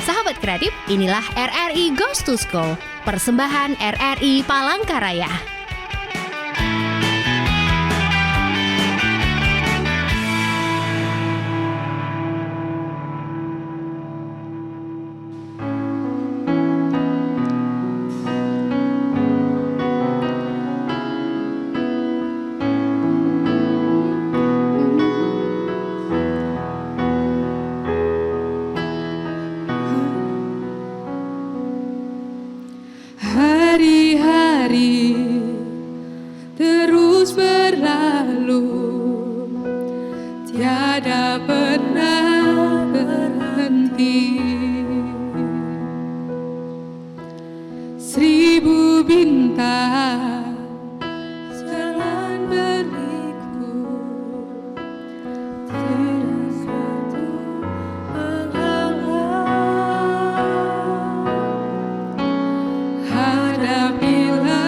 Sahabat kreatif, inilah RRI Goes to School, persembahan RRI Palangkaraya. Hari-hari terus berlalu, tiada pernah berhenti. Seribu bintang jalan berliku, tiada satu penghalang. Hadapilah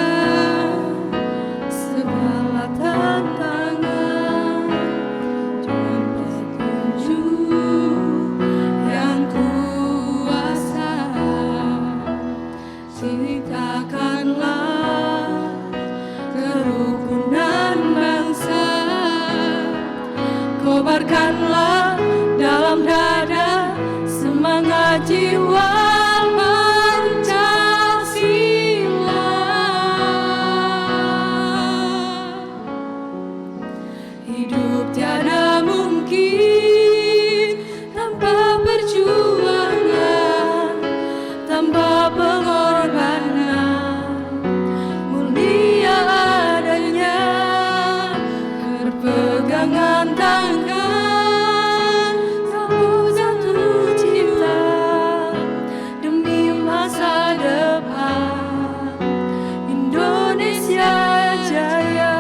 segala tantangan, Tuhan petunjuk yang kuasa. Ciptakanlah kerukunan bangsa, kobarkanlah dalam dada semangat jiwa Pancasila. Hidup tiada mungkin tanpa perjuangan, tanpa pengorbanan. Mulia adanya berpegangan tangan, satu cipta demi masa depan Indonesia Jaya.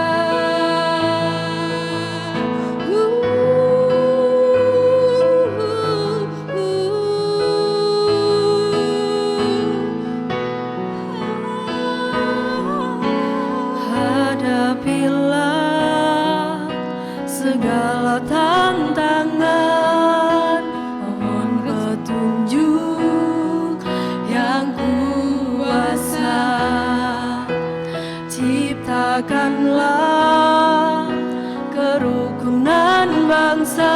Hadapilah segala tantangan, mohon petunjuk yang kuasa. Ciptakanlah kerukunan bangsa,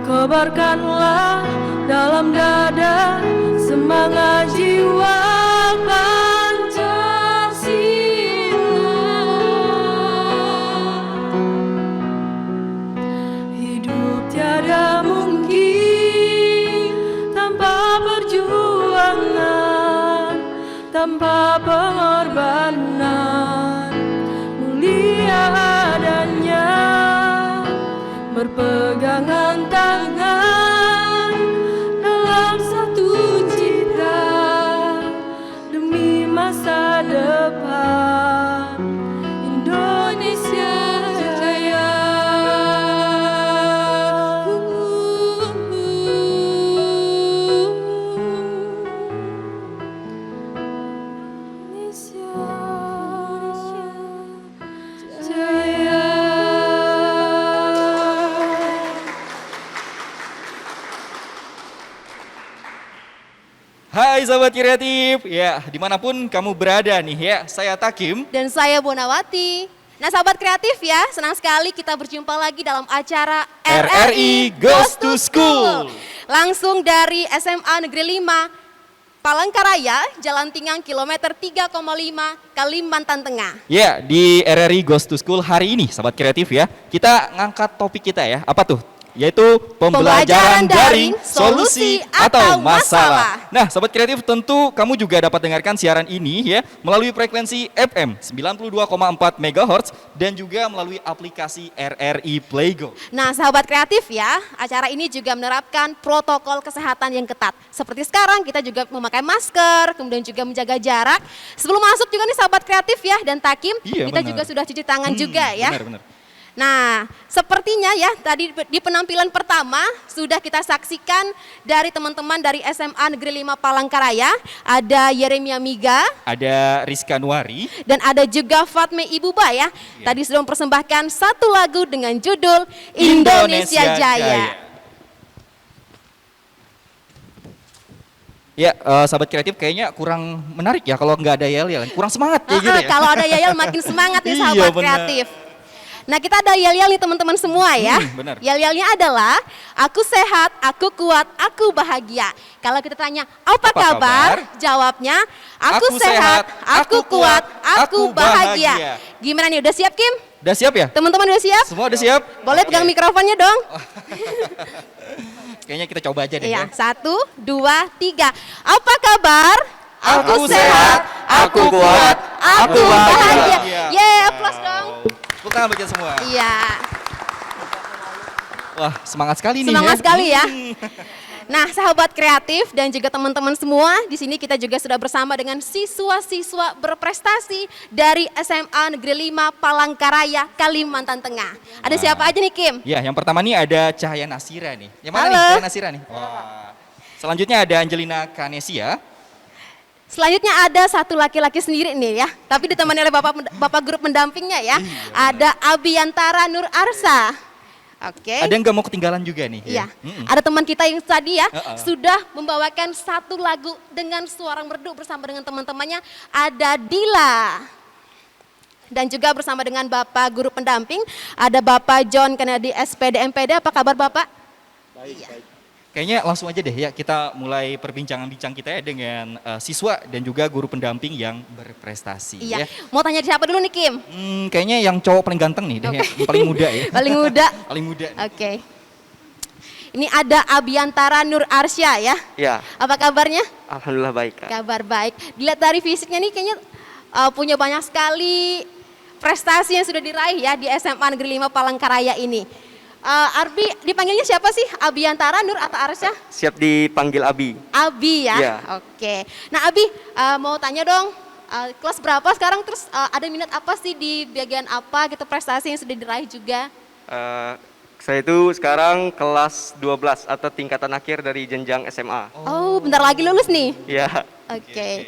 kobarkanlah dalam dada semangat jiwa Hidup tiada mungkin tanpa perjuangan, tanpa pengorbanan. Mulia adanya berpegangan tangan dalam satu cita demi masa depan Indonesia Jaya. Hai sahabat kreatif, ya dimanapun kamu berada nih ya, saya Takim. Dan saya Bonawati. Nah sahabat kreatif ya, senang sekali kita berjumpa lagi dalam acara RRI Goes to School. Langsung dari SMA Negeri 5 Palangkaraya, Jalan Tingang kilometer 3,5 Kalimantan Tengah. Ya, di RRI Goes to School hari ini sahabat kreatif ya, kita ngangkat topik kita ya, apa tuh? Yaitu pembelajaran daring, solusi atau masalah. Nah, sobat kreatif, tentu kamu juga dapat dengarkan siaran ini ya melalui frekuensi FM 92,4 MHz dan juga melalui aplikasi RRI Playgo. Nah, sahabat kreatif ya, acara ini juga menerapkan protokol kesehatan yang ketat. Seperti sekarang kita juga memakai masker, kemudian juga menjaga jarak. Sebelum masuk juga nih sahabat kreatif ya dan Takim, kita juga sudah cuci tangan juga ya. Benar. Nah, sepertinya ya tadi di penampilan pertama sudah kita saksikan dari teman-teman dari SMA Negeri 5 Palangkaraya, ada Yeremia Miga, ada Rizka Nuari, dan ada juga Fatme Ibuba ya. Tadi sudah mempersembahkan satu lagu dengan judul Indonesia Jaya. Ya, sahabat kreatif kayaknya kurang menarik ya kalau nggak ada yel-yel. Kurang semangat kayak gitu ya. Kalau ada yel-yel makin semangat nih Iya, sahabat benar. kreatif. Nah kita ada yel-yel nih teman-teman semua ya. Benar. Yel-yelnya adalah aku sehat, aku kuat, aku bahagia. Kalau kita tanya apa Apa kabar? kabar? Jawabnya aku Aku sehat, sehat, aku aku kuat, kuat, aku aku bahagia. bahagia. Gimana nih udah siap Kim? Udah siap ya? Teman-teman udah siap? Semua udah siap? Boleh pegang mikrofonnya dong? Kayaknya kita coba aja deh Iya, ya. 1, 2, 3. Apa kabar? Aku sehat, aku kuat, aku aku bahagia. bahagia. Yeay, aplaus dong. Tepuk tangan buat kita semua. Iya, Wah, semangat sekali nih. semangat ya. sekali ya. Nah, sahabat kreatif dan juga teman-teman semua, di sini kita juga sudah bersama dengan siswa-siswa berprestasi dari SMA Negeri 5 Palangkaraya, Kalimantan Tengah. Ada Wah. siapa aja nih, Kim? Ya, yang pertama nih ada Cahaya Nasira nih. Yang mana Halo. nih Cahaya Nasira nih? Wah. Selanjutnya ada Angelina Kanesia. Selanjutnya ada satu laki-laki sendiri nih ya, tapi ditemani oleh bapak grup pendampingnya ya. Ada Abiantara Nur Arsa. Oke. Ada yang nggak mau ketinggalan juga nih. Iya, ya? Mm-mm. ada teman kita yang tadi ya Uh-uh. sudah membawakan satu lagu dengan suara merdu bersama dengan teman-temannya. Ada Dila. Dan juga bersama dengan Bapak Guru Pendamping, ada Bapak John Kennedy SPD MPD. Apa kabar Bapak? Kayaknya langsung aja deh ya kita mulai perbincangan-bincang kita ya dengan siswa dan juga guru pendamping yang berprestasi. Iya. Ya. Mau tanya siapa dulu nih Kim? Kayaknya yang cowok paling ganteng nih deh ya, yang paling muda ya. Paling muda. Paling muda. Oke. Ini ada Abiantara Nur Arsya ya. Ya, Apa kabarnya? alhamdulillah baik, Kak. Kabar baik. Dilihat dari fisiknya nih kayaknya punya banyak sekali prestasi yang sudah diraih ya di SMA Negeri 5 Palangkaraya ini. Arbi dipanggilnya siapa sih? Abiantara Nur atau Arsya? Siap dipanggil Abi. Abi ya. Iya. Oke. Nah Abi mau tanya dong, kelas berapa sekarang, terus ada minat apa sih di bagian apa gitu, prestasi yang sudah diraih juga? Saya itu sekarang kelas 12 atau tingkatan akhir dari jenjang SMA. Oh, bentar lagi lulus nih. Ya, Oke.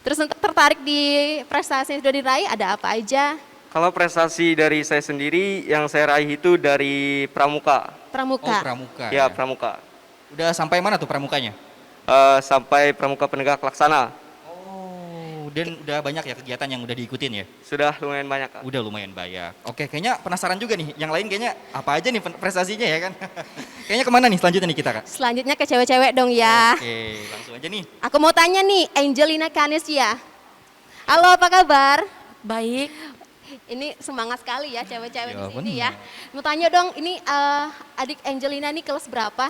Terus untuk tertarik di prestasi yang sudah diraih ada apa aja? kalau prestasi dari saya sendiri yang saya raih itu dari pramuka. Oh, Pramuka. pramuka. Ya, pramuka. Udah sampai mana tuh pramukanya? Sampai pramuka penegak laksana. Oh, dan udah banyak ya kegiatan yang udah diikutin ya? Sudah lumayan banyak, Kak. Udah lumayan banyak. Oke, kayaknya penasaran juga nih. Yang lain kayaknya apa aja nih prestasinya ya kan? Kayaknya kemana nih selanjutnya nih kita Kak? Selanjutnya ke cewek-cewek dong ya. Oke, langsung aja nih. Aku mau tanya nih, Angelina Kanesia. Halo, apa kabar? Baik, Ini semangat sekali ya cewek-cewek Ya, di sini ya. benar. Mau tanya dong, ini adik Angelina nih kelas berapa?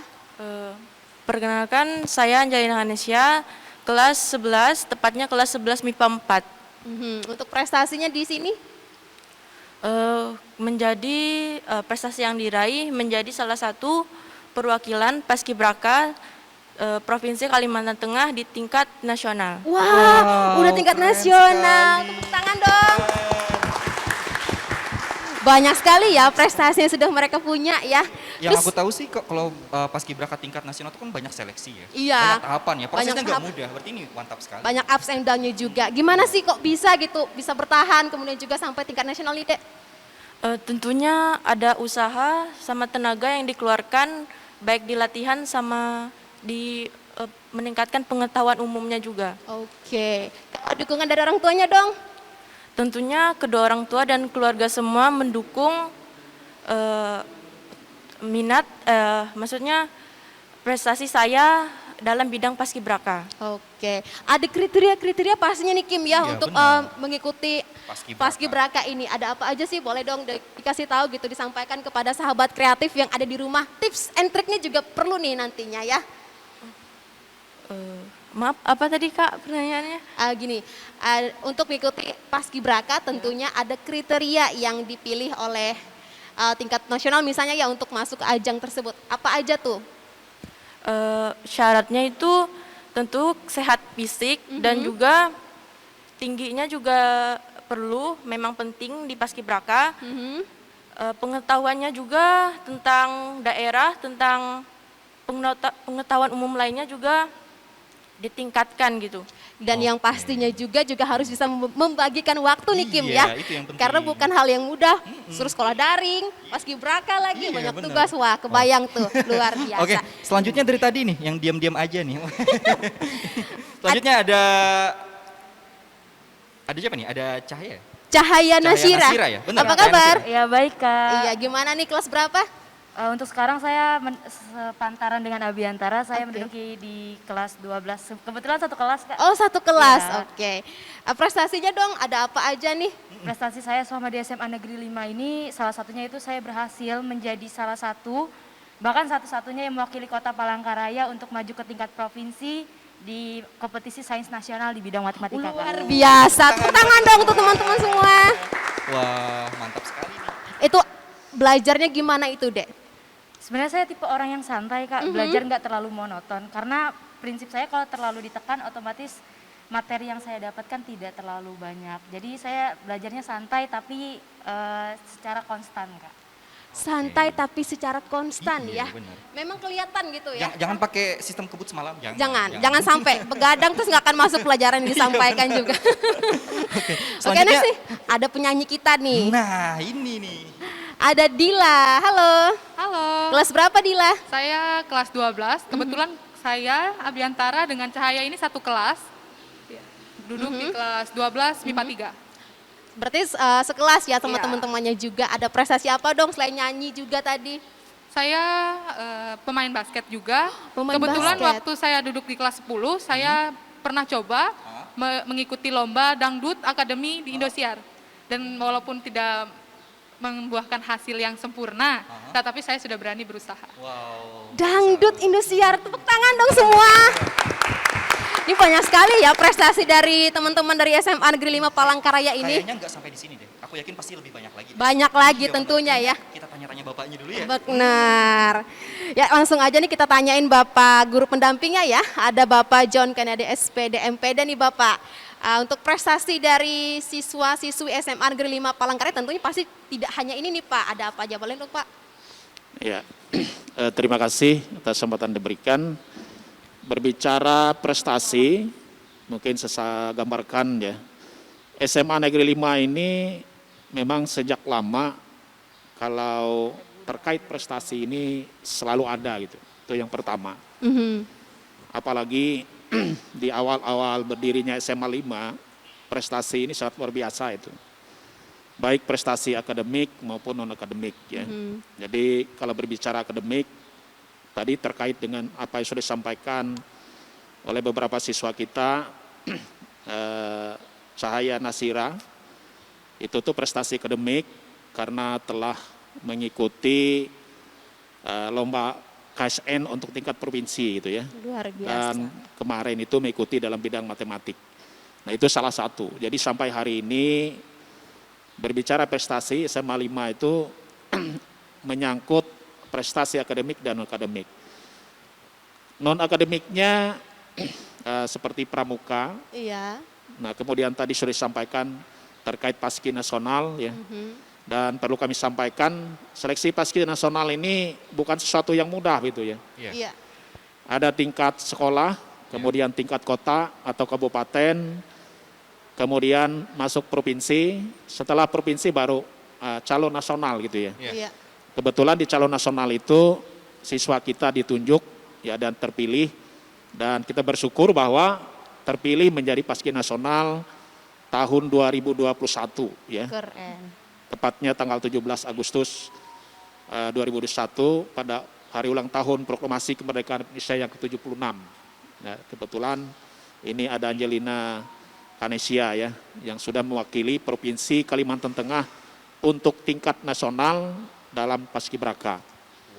perkenalkan saya Angelina Hanesia, kelas 11, tepatnya kelas 11 MIPA 4. Untuk prestasinya di sini? Menjadi prestasi yang diraih menjadi salah satu perwakilan Paskibraka Provinsi Kalimantan Tengah di tingkat nasional. Wah, udah tingkat keren nasional. sekali. Tepuk tangan dong. Banyak sekali ya prestasi yang sudah mereka punya ya. Yang aku tahu sih kok kalau paskibraka tingkat nasional itu kan banyak seleksi ya. Iya. Banyak tahapan ya. Prosesnya Banyak nggak tahap. mudah. Berarti ini mantap sekali. Banyak ups and down-nya juga. Gimana sih kok bisa gitu, bisa bertahan kemudian juga sampai tingkat nasional nih, Dek? Tentunya ada usaha sama tenaga yang dikeluarkan baik di latihan sama di meningkatkan pengetahuan umumnya juga. Oke. Kalau dukungan dari orang tuanya dong? Tentunya kedua orang tua dan keluarga semua mendukung minat, maksudnya prestasi saya dalam bidang paskibraka. Oke. Ada kriteria-kriteria pastinya nih Kim ya, Iya, untuk benar. mengikuti Paskibraka. paskibraka ini. Ada apa aja sih? Boleh dong dikasih tahu gitu, disampaikan kepada sahabat kreatif yang ada di rumah. Tips and triknya juga perlu nih nantinya ya. Maaf, apa tadi Kak pertanyaannya? Gini, untuk mengikuti paskibraka tentunya ada kriteria yang dipilih oleh tingkat nasional misalnya ya untuk masuk ke ajang tersebut. Apa aja tuh? Syaratnya itu tentu sehat fisik dan juga tingginya juga perlu, memang penting di paskibraka. Pengetahuannya juga tentang daerah, tentang pengetahuan umum lainnya juga ditingkatkan gitu. Dan yang pastinya juga harus bisa membagikan waktu nih Kim Iya, ya. itu yang penting. Karena bukan hal yang mudah, suruh sekolah daring, paskibraka lagi, Iya, banyak bener. tugas. Wah, kebayang tuh, luar biasa. Oke, selanjutnya dari tadi nih, yang diam-diam aja nih. Selanjutnya ada siapa nih? Ada Cahaya. Cahaya Nasira. Nasira ya? Bener, Apa Cahaya kabar? Nasira. Ya baik Kak. Iya, gimana nih kelas berapa? Untuk sekarang saya sepantaran dengan Abiantara, saya Oke. menduduki di kelas 12. Kebetulan satu kelas Kak. Oh, satu kelas. Iya. Oke. Prestasinya dong, ada apa aja nih? Prestasi saya selama di SMA Negeri 5 ini, salah satunya itu saya berhasil menjadi salah satu, bahkan satu-satunya yang mewakili Kota Palangkaraya untuk maju ke tingkat provinsi di kompetisi sains nasional di bidang matematika. Kak. Luar biasa. Tepuk tangan dong untuk teman-teman semua. Wah, mantap sekali nih. Itu belajarnya gimana itu, Dek? Sebenarnya saya tipe orang yang santai Kak, belajar nggak terlalu monoton. Karena prinsip saya kalau terlalu ditekan otomatis materi yang saya dapatkan tidak terlalu banyak. Jadi saya belajarnya santai tapi secara konstan Kak. Santai tapi secara konstan Iya, ya. benar. Memang kelihatan gitu ya. Jangan pakai sistem kebut semalam. Jangan sampai begadang terus nggak akan masuk pelajaran yang disampaikan juga. Oke, Selanjutnya- next nih ada penyanyi kita nih. Nah, ini nih. Ada Dila. Halo. Halo, Kelas berapa Dila? saya kelas 12. Kebetulan saya Abiantara dengan Cahaya ini satu kelas. Duduk di kelas 12 MIPA 3. Berarti sekelas ya sama Iya. teman-temannya juga. Ada prestasi apa dong selain nyanyi juga tadi? Saya pemain basket juga. Pemain Kebetulan basket. waktu saya duduk di kelas 10, saya pernah coba mengikuti lomba dangdut akademi di Indosiar. Dan walaupun tidak membuahkan hasil yang sempurna, tetapi saya sudah berani berusaha. Wow. Dangdut Indosiar, tepuk tangan dong semua. Ini banyak sekali ya prestasi dari teman-teman dari SMA Negeri 5 Palangkaraya ini. Kayaknya nggak sampai di sini deh. Aku yakin pasti lebih banyak lagi. Banyak lagi Iya, tentunya bener. ya. Kita tanya-tanya bapaknya dulu ya. Benar. Ya langsung aja nih kita tanyain Bapak guru pendampingnya ya. Ada Bapak John Kennedy SPD MPD nih Bapak. Untuk prestasi dari siswa-siswi SMA Negeri 5 Palangkaraya tentunya pasti tidak hanya ini nih Pak. Ada apa aja boleh dong Pak? Ya, terima kasih atas kesempatan diberikan. Berbicara prestasi, mungkin saya gambarkan ya. SMA Negeri 5 ini memang sejak lama kalau terkait prestasi ini selalu ada gitu. Itu yang pertama. Apalagi di awal-awal berdirinya SMA 5, prestasi ini sangat luar biasa itu. Baik prestasi akademik maupun non-akademik ya. Jadi kalau berbicara akademik, tadi terkait dengan apa yang sudah disampaikan oleh beberapa siswa kita, Cahaya Nasira, itu tuh prestasi akademik karena telah mengikuti lomba KSN untuk tingkat provinsi gitu ya. Luar biasa. Dan kemarin itu mengikuti dalam bidang matematik. Nah itu salah satu. Jadi sampai hari ini berbicara prestasi SMA 5 itu menyangkut prestasi akademik dan non-akademik. Non-akademiknya seperti pramuka. Iya. Nah kemudian tadi sudah disampaikan terkait paski nasional ya. Dan perlu kami sampaikan seleksi paski nasional ini bukan sesuatu yang mudah gitu ya. Iya. Ada tingkat sekolah, kemudian tingkat kota atau kabupaten, kemudian masuk provinsi, setelah provinsi baru calon nasional gitu ya. Iya. Kebetulan di calon nasional itu siswa kita ditunjuk ya dan terpilih, dan kita bersyukur bahwa terpilih menjadi paski nasional tahun 2021 ya. Keren. Tepatnya tanggal 17 Agustus 2021 pada hari ulang tahun proklamasi kemerdekaan Indonesia yang ke-76. Nah, kebetulan ini ada Angelina Kanesia ya yang sudah mewakili Provinsi Kalimantan Tengah untuk tingkat nasional dalam paskibraka.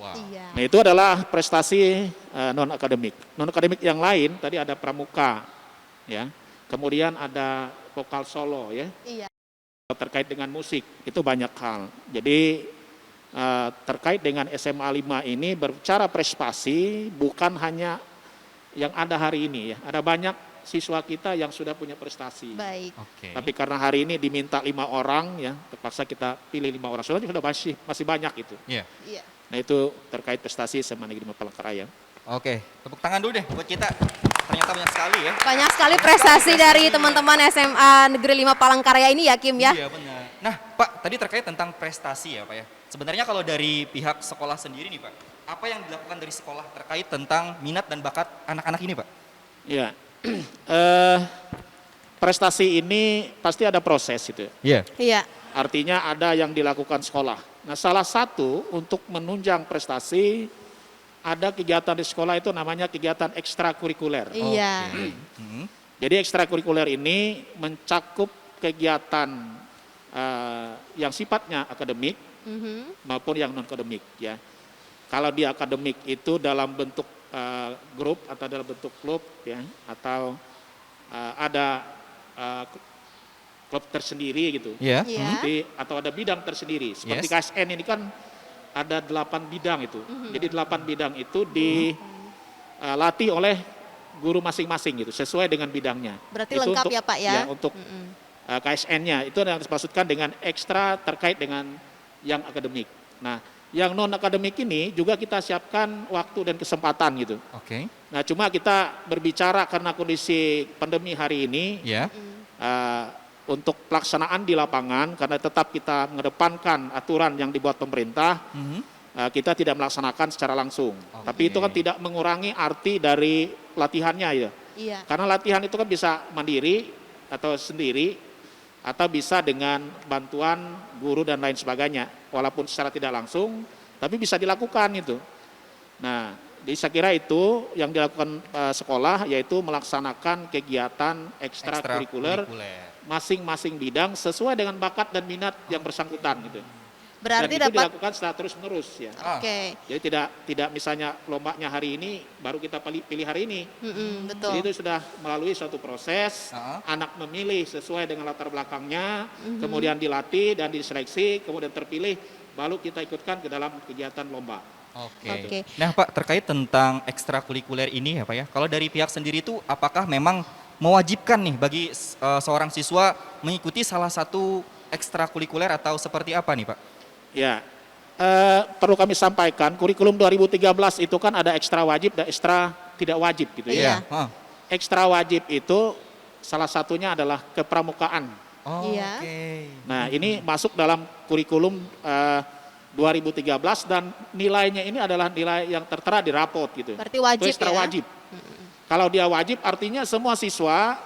Wow. Iya. Nah, itu adalah prestasi non akademik. Non akademik yang lain tadi ada pramuka ya. Kemudian ada vokal solo ya. Iya. Terkait dengan musik itu banyak hal. Jadi terkait dengan SMA 5 ini berbicara prestasi bukan hanya yang ada hari ini ya. Ada banyak siswa kita yang sudah punya prestasi. Baik. Oke. Tapi karena hari ini diminta 5 orang ya, terpaksa kita pilih 5 orang. Soalnya sudah masih banyak itu. Iya. Iya. Nah itu terkait prestasi SMA Negeri 5 Palangkaraya. Oke, tepuk tangan dulu deh buat kita. ternyata banyak sekali ya. Banyak sekali prestasi dari teman-teman SMA Negeri 5 Palangkaraya ini ya Kim ya. Iya benar. Nah Pak, tadi terkait tentang prestasi ya Pak ya. Sebenarnya kalau dari pihak sekolah sendiri nih Pak, apa yang dilakukan dari sekolah terkait tentang minat dan bakat anak-anak ini Pak? Ya, prestasi ini pasti ada proses itu. Iya. Iya. Artinya ada yang dilakukan sekolah. Nah, salah satu untuk menunjang prestasi ada kegiatan di sekolah itu namanya kegiatan ekstrakurikuler. Iya. Jadi ekstrakurikuler ini mencakup kegiatan yang sifatnya akademik maupun yang non akademik ya. Kalau di akademik itu dalam bentuk grup atau dalam bentuk klub ya, atau ada klub tersendiri gitu. Iya. Iya. Atau ada bidang tersendiri. Seperti KSN ini kan ada 8 bidang itu. Jadi 8 bidang itu dilatih oleh guru masing-masing gitu, sesuai dengan bidangnya. Berarti Itu lengkap untuk, ya Pak ya? untuk KSN-nya itu yang dimaksudkan dengan ekstra terkait dengan yang akademik. Nah, yang non akademik ini juga kita siapkan waktu dan kesempatan gitu. Oke. Nah, cuma kita berbicara karena kondisi pandemi hari ini, Ya. untuk pelaksanaan di lapangan karena tetap kita mengedepankan aturan yang dibuat pemerintah, kita tidak melaksanakan secara langsung. Tapi itu kan tidak mengurangi arti dari latihannya ya. Iya. Karena latihan itu kan bisa mandiri atau sendiri atau bisa dengan bantuan guru dan lain sebagainya, walaupun secara tidak langsung, tapi bisa dilakukan itu. Nah, saya kira itu yang dilakukan sekolah yaitu melaksanakan kegiatan ekstrakurikuler masing-masing bidang sesuai dengan bakat dan minat yang bersangkutan gitu. Berarti dan itu dapat. dilakukan secara terus-menerus ya. Oke. Jadi tidak misalnya lombanya hari ini baru kita pilih hari ini. Betul. Jadi itu sudah melalui suatu proses, anak memilih sesuai dengan latar belakangnya, kemudian dilatih dan diseleksi, kemudian terpilih, baru kita ikutkan ke dalam kegiatan lomba. Oke. Nah Pak, terkait tentang ekstrakurikuler ini ya Pak ya, kalau dari pihak sendiri itu apakah memang mewajibkan nih bagi seorang siswa mengikuti salah satu ekstrakurikuler atau seperti apa nih Pak? Ya, perlu kami sampaikan, kurikulum 2013 itu kan ada ekstra wajib dan ekstra tidak wajib gitu ya. Iya. Ekstra wajib itu salah satunya adalah kepramukaan. Oh, Iya. oke. Nah, ini masuk dalam kurikulum 2013 dan nilainya ini adalah nilai yang tertera di rapot gitu. Berarti wajib itu ekstra ya? wajib. Kalau dia wajib artinya semua siswa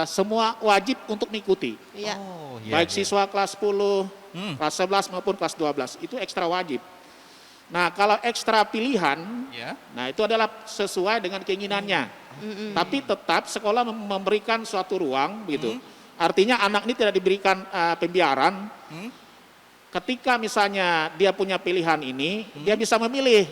semua wajib untuk mengikuti. Iya. Oh, iya, Baik iya. siswa kelas 10, kelas 11 maupun kelas 12 itu ekstra wajib. Nah, kalau ekstra pilihan, Ya. nah itu adalah sesuai dengan keinginannya. Tapi tetap sekolah memberikan suatu ruang begitu. Artinya anak ini tidak diberikan pembiaran. Ketika misalnya dia punya pilihan ini, dia bisa memilih.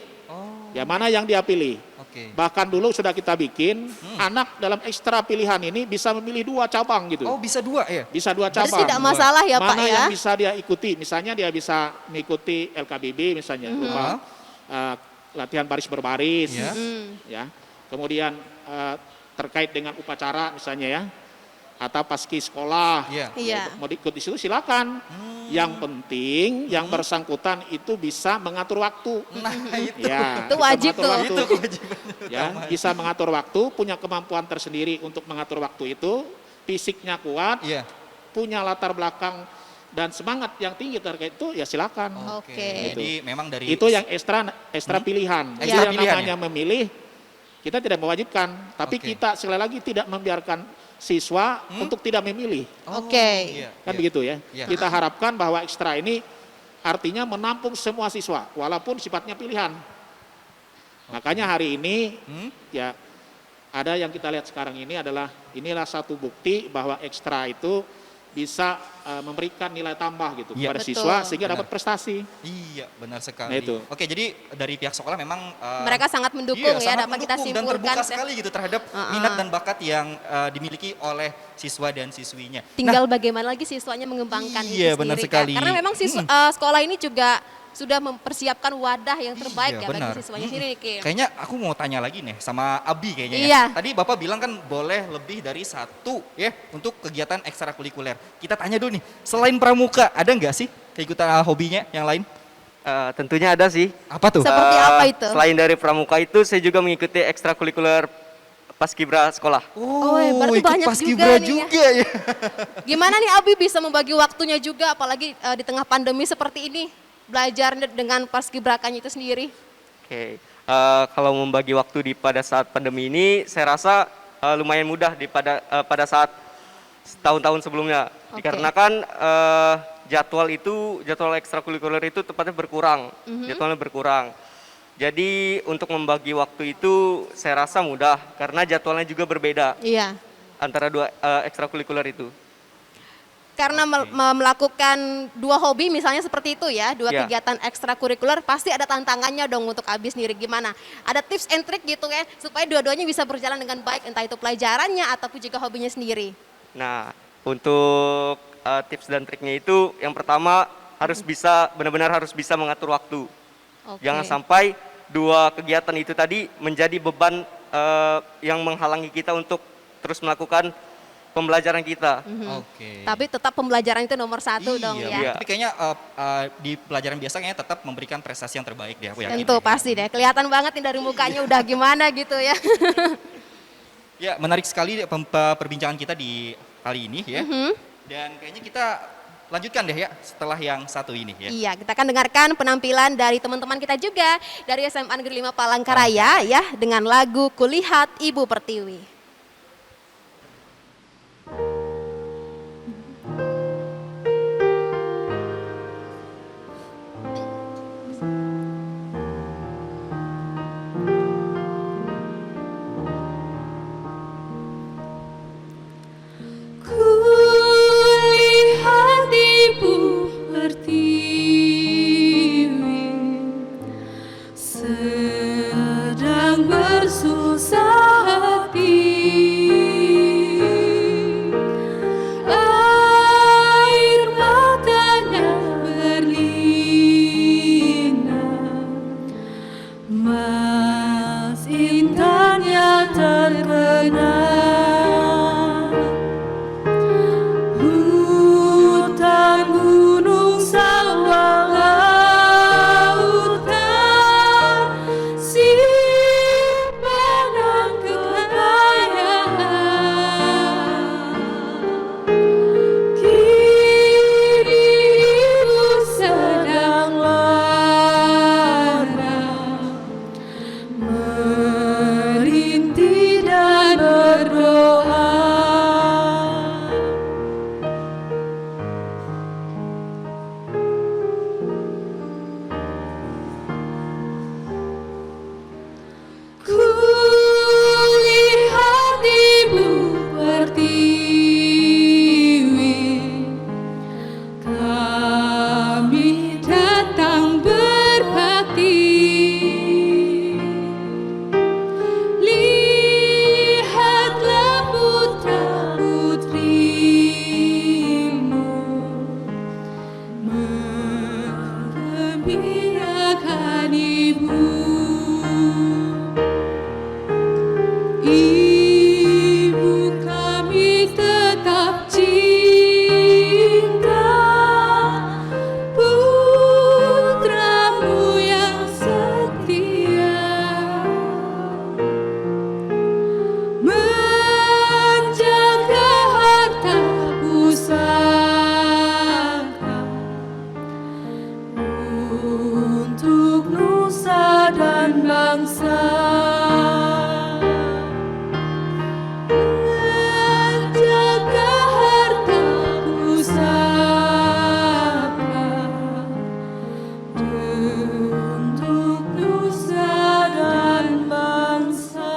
Ya mana yang dia pilih. Oke. Bahkan dulu sudah kita bikin, anak dalam ekstra pilihan ini bisa memilih 2 cabang gitu. Oh, bisa 2 ya? Bisa 2 Berarti cabang. tidak masalah ya Pak Mana ya? yang bisa dia ikuti, misalnya dia bisa mengikuti LKBB misalnya, berupa latihan baris berbaris, Ya. ya. Kemudian terkait dengan upacara misalnya ya, atau paski sekolah, Iya. Iya. mau ikut di situ silakan. Yang penting yang bersangkutan itu bisa mengatur waktu. Nah, itu. Ya, Itu bisa wajib mengatur tuh. waktu. Itu kewajibannya Ya, utama. bisa mengatur waktu, punya kemampuan tersendiri untuk mengatur waktu itu, fisiknya kuat, Iya. punya latar belakang dan semangat yang tinggi terkait itu ya silakan. Oke. Jadi memang dari Itu yang ekstra pilihan. Itu Ekstra yang pilihan, namanya memilih, kita tidak mewajibkan, tapi Oke. kita sekali lagi tidak membiarkan siswa untuk tidak memilih. Oke. Iya, Kan iya. begitu ya. Iya. Kita harapkan bahwa ekstra ini artinya menampung semua siswa walaupun sifatnya pilihan. Makanya hari ini ya ada yang kita lihat sekarang ini adalah inilah satu bukti bahwa ekstra itu bisa memberikan nilai tambah gitu Iya. kepada Betul. siswa sehingga Benar. dapat prestasi. Iya, benar sekali. Nah, itu. Oke, jadi dari pihak sekolah memang Mereka sangat mendukung iya, ya, sangat dapat kita mendukung dan simpulkan. terbuka sekali gitu terhadap minat dan bakat yang dimiliki oleh siswa dan siswinya. Tinggal bagaimana lagi siswanya mengembangkan Iya, itu benar sendiri sekali. kan. Karena memang sekolah ini juga sudah mempersiapkan wadah yang terbaik Iya, ya benar. bagi siswanya sendiri Kim. Kayaknya aku mau tanya lagi nih sama Abi kayaknya ya. Iya. Tadi Bapak bilang kan boleh lebih dari 1 ya untuk kegiatan ekstrakurikuler. Kita tanya dulu nih, selain pramuka ada nggak sih kegiatan hobinya yang lain? Tentunya ada sih. Apa tuh? Seperti apa itu? Selain dari pramuka itu, saya juga mengikuti ekstrakurikuler paskibra sekolah. Oh, berarti ikut banyak paskibra juga nih ya. juga ya. Gimana nih Abi bisa membagi waktunya juga, apalagi di tengah pandemi seperti ini, belajar dengan paskibrakannya itu sendiri? Oke, kalau membagi waktu pada saat pandemi ini, saya rasa lumayan mudah pada saat tahun-tahun sebelumnya. Oke. Dikarenakan jadwal ekstrakurikuler itu tepatnya berkurang, jadwalnya berkurang. Jadi untuk membagi waktu itu saya rasa mudah karena jadwalnya juga berbeda Iya. antara dua ekstrakurikuler itu. Karena melakukan dua hobi misalnya seperti itu ya, dua Iya. kegiatan ekstrakurikuler, pasti ada tantangannya dong untuk Abi sendiri. Gimana? Ada tips and trick gitu ya, supaya dua-duanya bisa berjalan dengan baik, entah itu pelajarannya ataupun juga hobinya sendiri. Nah, untuk tips dan triknya itu yang pertama benar-benar harus bisa mengatur waktu. Oke. Jangan sampai dua kegiatan itu tadi menjadi beban yang menghalangi kita untuk terus melakukan pembelajaran kita. Oke. Tapi tetap pembelajaran itu nomor satu dong ya. iya. Tapi kayaknya di pelajaran biasa kayaknya tetap memberikan prestasi yang terbaik deh, aku yakin. Tentu pasti deh, kelihatan banget nih dari mukanya udah gimana gitu ya. Ya, menarik sekali perbincangan kita di kali ini ya. Dan kayaknya kita lanjutkan deh ya setelah yang satu ini ya. Iya, kita akan dengarkan penampilan dari teman-teman kita juga dari SMA Negeri 5 Palangkaraya ya dengan lagu Kulihat Ibu Pertiwi. Kulihat ibu pertiwi sedang bersusah hati. Air matanya berlinang, mas intannya terkenang. Hutan, gunung, sawah, lautan, simpanan kekayaan. Kini ibu sedang lara, merintih dan berdoa. Kulihat ibu pertiwi, kami datang berbakti. Lihatlah putra putrimu menggembirakan ibu. Ibu kami tetap cinta putramu yang setia, menjaga harta pusaka untuk nusa dan bangsa. Menjaga harta pusaka untuk nusa dan bangsa.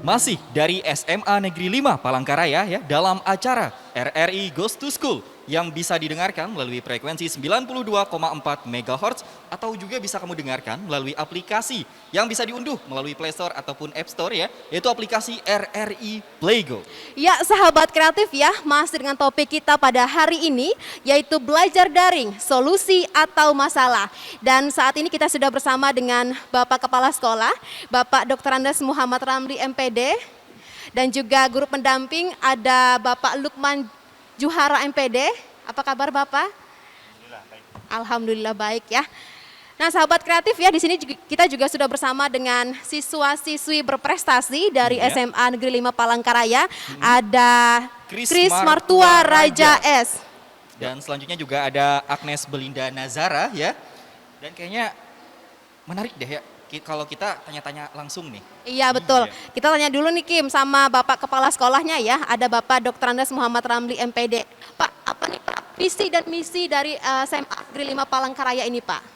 Masih dari SMA Negeri 5 Palangkaraya ya dalam acara RRI Goes to School yang bisa didengarkan melalui frekuensi 92,4 MHz atau juga bisa kamu dengarkan melalui aplikasi yang bisa diunduh melalui Play Store ataupun App Store ya, yaitu aplikasi RRI Playgo. Ya, sahabat kreatif ya, masih dengan topik kita pada hari ini yaitu belajar daring, solusi atau masalah. Dan saat ini kita sudah bersama dengan Bapak Kepala Sekolah, Bapak Dr. Andes Muhammad Ramli MPD, dan juga guru pendamping ada Bapak Lukman Juhara MPD. Apa kabar Bapak? Alhamdulillah baik ya. Nah, sahabat kreatif ya, di sini kita juga sudah bersama dengan siswa-siswi berprestasi dari Iya. SMA Negeri 5 Palangkaraya. Ada Kris Kris Martua Martua Raja. Raja S. Dan selanjutnya juga ada Agnes Belinda Nazara ya. Dan kayaknya menarik deh ya kalau kita tanya-tanya langsung nih. Iya betul. Iya. Kita tanya dulu nih Kim sama Bapak Kepala Sekolahnya ya. Ada Bapak Dr. Andes Muhammad Ramli MPD. Pak, apa nih Pak visi dan misi dari SMA Negeri 5 Palangkaraya ini Pak?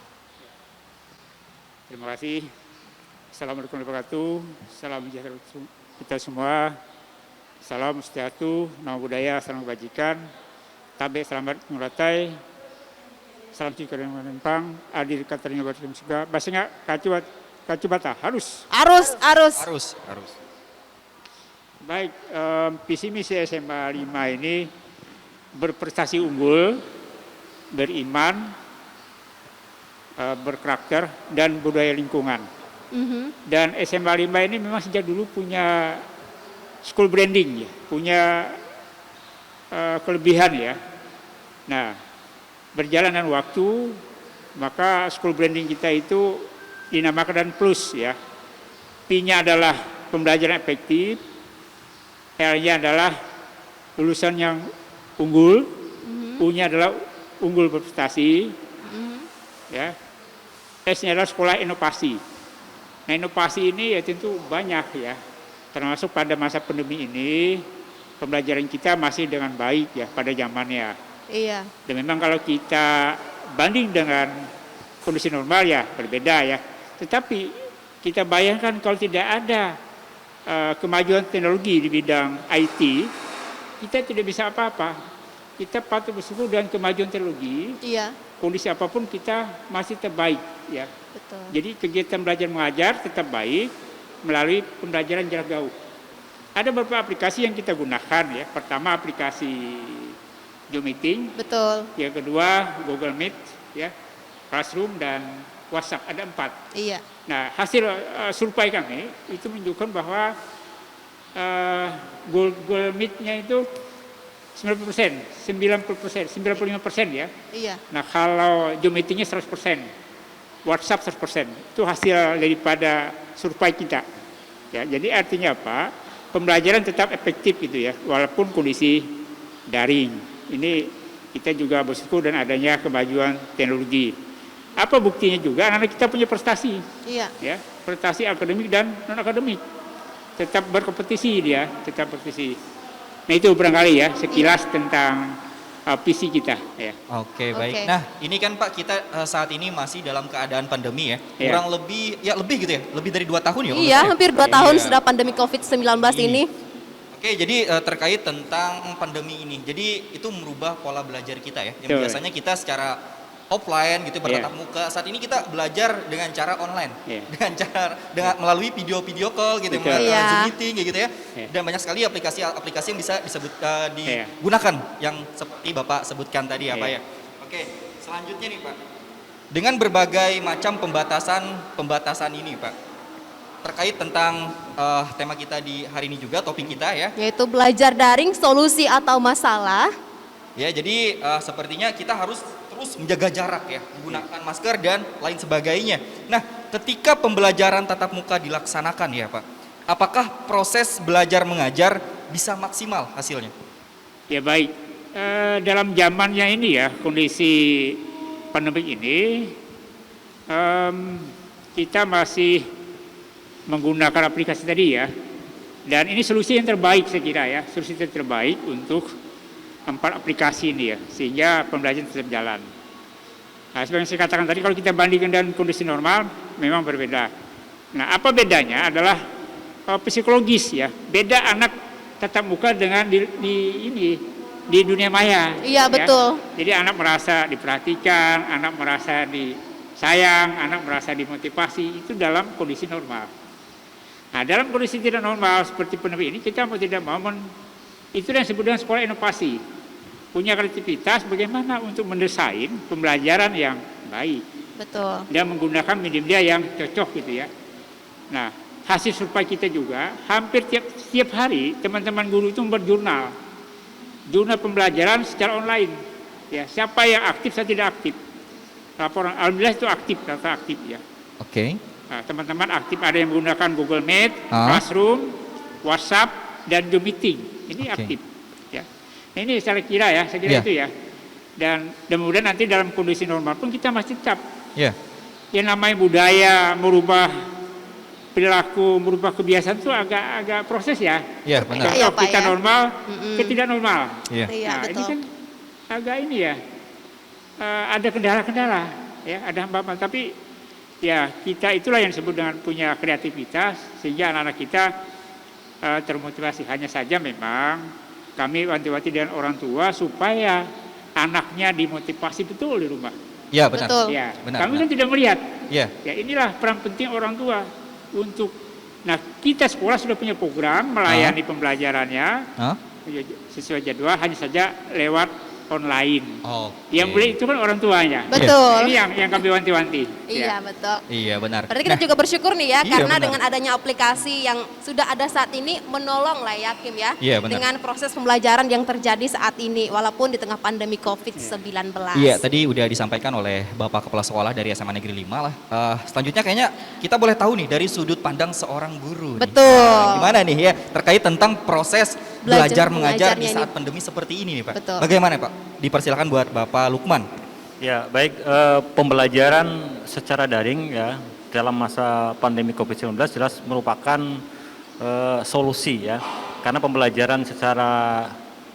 Terima kasih. Assalamualaikum warahmatullahi wabarakatuh. Salam sejahtera untuk kita semua. Salam sejahtera, nama budaya, salam kebajikan. Tabe selamat muratai. Salam cikar yang menempang. Adir katanya berterima juga. Bahasanya kacu bata harus. Arus. Baik, visi misi SMA 5 ini berprestasi unggul, beriman, berkarakter dan budaya lingkungan. Dan SMA 5 ini memang sejak dulu punya school branding ya, punya kelebihan ya. Nah, berjalan dengan waktu maka school branding kita itu dinamakan dan plus ya. P-nya adalah pembelajaran efektif, L-nya adalah lulusan yang unggul, U-nya adalah unggul berprestasi, ya. S-nya adalah sekolah inovasi. Nah, inovasi ini ya tentu banyak ya, termasuk pada masa pandemi ini pembelajaran kita masih dengan baik ya pada zamannya. Iya. Dan memang kalau kita banding dengan kondisi normal ya berbeda ya. Tetapi kita bayangkan kalau tidak ada kemajuan teknologi di bidang IT, kita tidak bisa apa-apa. Kita patut bersyukur dengan kemajuan teknologi. Iya. Kondisi apapun kita masih terbaik ya. Betul. Jadi kegiatan belajar mengajar tetap baik melalui pembelajaran jarak jauh. Ada beberapa aplikasi yang kita gunakan ya. Pertama aplikasi Zoom Meeting, Betul. yang kedua Google Meet ya, Classroom dan WhatsApp, ada 4. Iya. Nah, hasil survei kami itu menunjukkan bahwa Google Meet-nya itu 90%, 95% ya. Iya. Nah, kalau Zoom Meeting-nya 100%, WhatsApp 100%. Itu hasil daripada survei kita. Ya, jadi artinya apa? Pembelajaran tetap efektif gitu ya, walaupun kondisi daring. Ini kita juga bersyukur dan adanya kemajuan teknologi. Apa buktinya juga anak-anak kita punya prestasi. Iya. Ya, prestasi akademik dan non akademik. Tetap berkompetisi dia, tetap berkompetisi. Nah, itu barangkali ya sekilas tentang visi kita ya. Oke, baik. Oke. Nah, ini kan Pak kita saat ini masih dalam keadaan pandemi ya. Iya. Kurang lebih gitu ya. Lebih dari 2 tahun ya. kalau Iya, nggak salah ya? hampir 2 tahun Iya. sudah pandemi COVID-19 ini. Oke, jadi terkait tentang pandemi ini. Jadi itu merubah pola belajar kita ya. Yang Betul. biasanya kita secara offline gitu bertatap muka. Saat ini kita belajar dengan cara online. Iya. Dengan melalui video call gitu, Betul. melalui Iya. Zoom meeting kayak gitu ya. Iya. Dan banyak sekali aplikasi yang bisa digunakan yang seperti Bapak sebutkan tadi ya, Pak Iya. ya. Oke, selanjutnya nih, Pak. Dengan berbagai macam pembatasan ini, Pak. Terkait tentang tema kita di hari ini juga, topik kita ya. Yaitu belajar daring, solusi atau masalah. Ya, jadi sepertinya kita harus terus menjaga jarak ya, menggunakan masker dan lain sebagainya. Nah, ketika pembelajaran tatap muka dilaksanakan ya Pak, apakah proses belajar mengajar bisa maksimal hasilnya? Ya baik, dalam zamannya ini ya, kondisi pandemi ini, kita masih menggunakan aplikasi tadi ya. Dan ini solusi yang terbaik saya kira ya, solusi yang terbaik untuk 4 aplikasi ini ya, sehingga pembelajaran tetap jalan. Nah, seperti yang saya katakan tadi, kalau kita bandingkan dengan kondisi normal, memang berbeda. Nah, apa bedanya adalah psikologis ya. Beda anak tatap muka dengan di dunia maya. Iya, ya. betul. Jadi anak merasa diperhatikan, anak merasa disayang, anak merasa dimotivasi, itu dalam kondisi normal. Nah, dalam kondisi tidak normal seperti pandemi ini, kita mau tidak mau itu yang disebut dengan sekolah inovasi. Punya kreativitas bagaimana untuk mendesain pembelajaran yang baik. Betul. Dan menggunakan media yang cocok gitu ya. Nah, hasil survei kita juga, hampir tiap hari teman-teman guru itu membuat jurnal pembelajaran secara online. Ya, siapa yang aktif, saya tidak aktif. laporan. Alhamdulillah itu aktif, data aktif ya. Oke. Nah, teman-teman aktif, ada yang menggunakan Google Meet, Ah. Classroom, WhatsApp, dan Zoom Meeting. Ini Oke. aktif. Ya. Nah, ini saya kira Iya. itu ya. Dan kemudian nanti dalam kondisi normal pun kita masih tetap Ya. yang namanya budaya, merubah perilaku, merubah kebiasaan itu agak proses ya. Iya, benar. Jadi Iya, kalau Pak, kita ya. normal, ke tidak normal. Iya. Iya, Nah, ini betul. kan agak ini ya, ada kendala-kendala, ya, ada hambatan. Tapi ya kita itulah yang disebut dengan punya kreativitas, sehingga anak-anak kita termotivasi. Hanya saja memang kami wanti-wanti dengan orang tua supaya anaknya dimotivasi betul di rumah. Iya, benar. Betul. Ya, Benar, kami benar. kan tidak melihat. Iya. Ya inilah peran penting orang tua untuk. Nah, kita sekolah sudah punya program melayani pembelajarannya Hah? sesuai jadwal, hanya saja lewat online. Oke. Yang boleh itu kan orang tuanya. Betul. Ini yang kami wanti-wanti. Iya, betul. Iya, benar. Berarti kita juga bersyukur nih ya, iya, karena benar. dengan adanya aplikasi yang sudah ada saat ini menolong lah ya Kim ya, Iya, benar. dengan proses pembelajaran yang terjadi saat ini, walaupun di tengah pandemi COVID-19. Iya, tadi udah disampaikan oleh Bapak Kepala Sekolah dari SMA Negeri 5 lah. Selanjutnya kayaknya kita boleh tahu nih dari sudut pandang seorang guru. nih. Betul. Gimana nih ya terkait tentang proses belajar mengajar di mengajarnya saat ini. pandemi seperti ini nih Pak. Betul. Bagaimana Pak? Dipersilakan buat Bapak Lukman. Ya, baik, pembelajaran secara daring ya dalam masa pandemi COVID-19 jelas merupakan solusi ya. Karena pembelajaran secara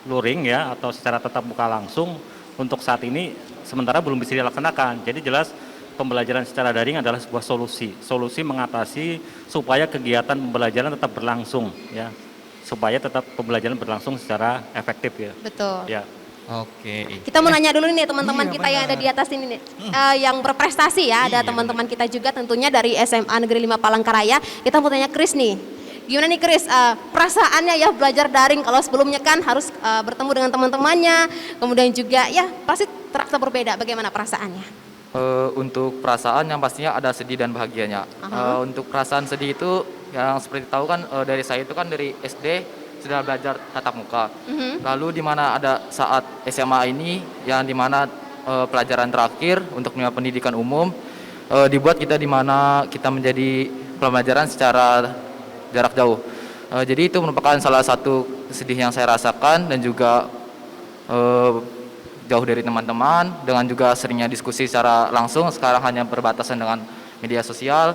luring ya atau secara tatap muka langsung untuk saat ini sementara belum bisa dilaksanakan. Jadi jelas pembelajaran secara daring adalah sebuah solusi mengatasi supaya kegiatan pembelajaran tetap berlangsung ya. Supaya tetap pembelajaran berlangsung secara efektif ya. Betul. Ya. Oke. Kita mau nanya dulu nih teman-teman Iya, kita yang ada benar. di atas ini nih, yang berprestasi ya, ada Iya, teman-teman kita juga tentunya dari SMA Negeri 5 Palangkaraya. Kita mau tanya Chris nih, gimana nih Chris, perasaannya ya belajar daring, kalau sebelumnya kan harus bertemu dengan teman-temannya, kemudian juga ya pasti terasa berbeda, bagaimana perasaannya? Untuk perasaan yang pastinya ada sedih dan bahagianya. Untuk perasaan sedih itu yang seperti tahu kan dari saya itu kan dari SD sudah belajar tatap muka. Lalu di mana ada saat SMA ini yang di mana pelajaran terakhir untuk pendidikan umum dibuat kita di mana kita menjadi pembelajaran secara jarak jauh. Jadi itu merupakan salah satu sedih yang saya rasakan dan juga jauh dari teman-teman, dengan juga seringnya diskusi secara langsung, sekarang hanya berbatasan dengan media sosial.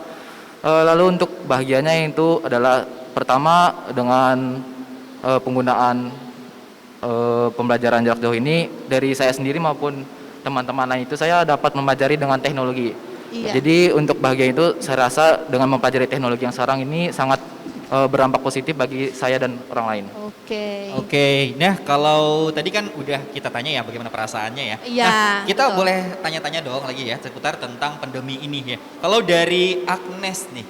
Lalu untuk bahagianya itu adalah pertama dengan penggunaan pembelajaran jarak jauh ini dari saya sendiri maupun teman-teman lain itu saya dapat mempelajari dengan teknologi. Iya. Jadi untuk bahagia itu saya rasa dengan mempelajari teknologi yang sekarang ini sangat berdampak positif bagi saya dan orang lain. Oke. Oke, nah kalau tadi kan udah kita tanya ya bagaimana perasaannya ya. Iya, Nah, kita betul. boleh tanya-tanya dong lagi ya seputar tentang pandemi ini ya. Kalau dari Agnes nih,